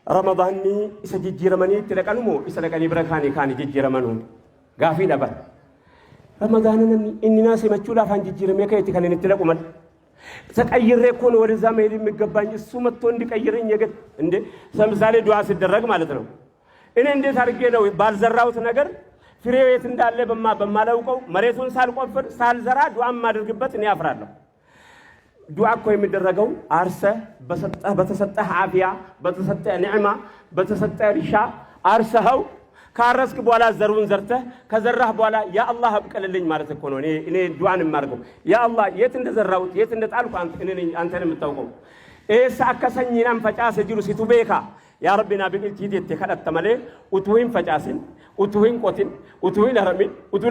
رمضاني إسجيرمني تلقنمو إسلقني بركاني كان جيرمنو غافي دبر رمضان إني ناس مچولا فان جيرمي كايتي كان نتلقو مال تقير يكون ورزا ميري ميغباኝ እሱ መጥቶ እንዲቀይረኝ የገድ እንዴ ለምሳሌ ዱዓ ሲደረግ ማለት ነው እኔ እንዴት አርጌ ነው ባልዘራውት ነገር ፍሬው የት እንዳለ በማላውቀው መሬቱን ሳልቆፍር ሳልዘራ ዱዓ ማድርግበት እኔ አፍራለሁ ዱዓ እኮ የሚደረገው አርሰ በተሰጠህ አፊያ በተሰጠህ ኒዕማ በተሰጠህ ሪሻ አርሰኸው ካረስክ በኋላ ዘሩን ዘርተህ ከዘራህ በኋላ ያ አላህ አብቀልልኝ ማለት እኮ ነው እኔ ዱዓን ማርገው ያ አላህ የት እንደዘራውት የት እንደጣልኩ አንተን የምታውቀው ኤሳ አከሰኝናም ፈጫሰ ጅሩ ሲቱቤካ ያ ረቢና ቢልቲት የተከለተመለ ኡቱይን ፈጫሲን ኡቱይን ቆቲን ኡቱይን ረሚን ኡቱ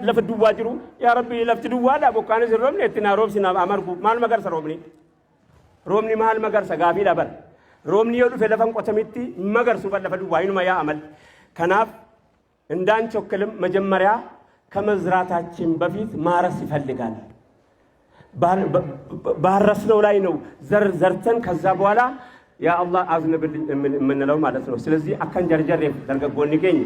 ለፍዱ ዋጅሩ ያ ረቢ ለፍዱ ዋዳ ቦካነ ዝሮም ለትና ሮብሲና አማርኩ ማል መገርሰ ሮምኒ ማል መገርሰ ጋቢ ዳበር ሮምኒ ይወዱ ፈለፈን ቆተሚቲ መገርሱ በለፈዱ ዋይኑማ ያ አመል ከናፍ እንዳንቾክልም መጀመሪያ ከመዝራታችን በፊት ማረስ ይፈልጋል ባረስነው ላይ ነው ዘርተን ከዛ በኋላ ያ አላህ አዝነብልኝ ምንለው ማለት ነው ስለዚህ አካን ጀርጀር ደርገጎን ይገኝ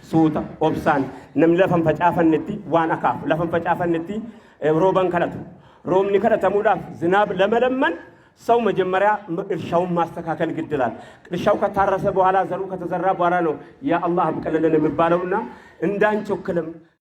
ሱታ ኦብሳን ነምለፈን ፈጫፈንቲ ዋናካ ለፈን ፈጫፈንቲ ሮበን ከለቱ ሮምኒ ከለተሙዳ ዝናብ ለመለመን ሰው መጀመሪያ እርሻውን ማስተካከል ግድላል እርሻው ከታረሰ በኋላ ዘሩ ከተዘራ በኋላ ነው ያ አላህ አብቀለለን የሚባለውና እንዳንቾክልም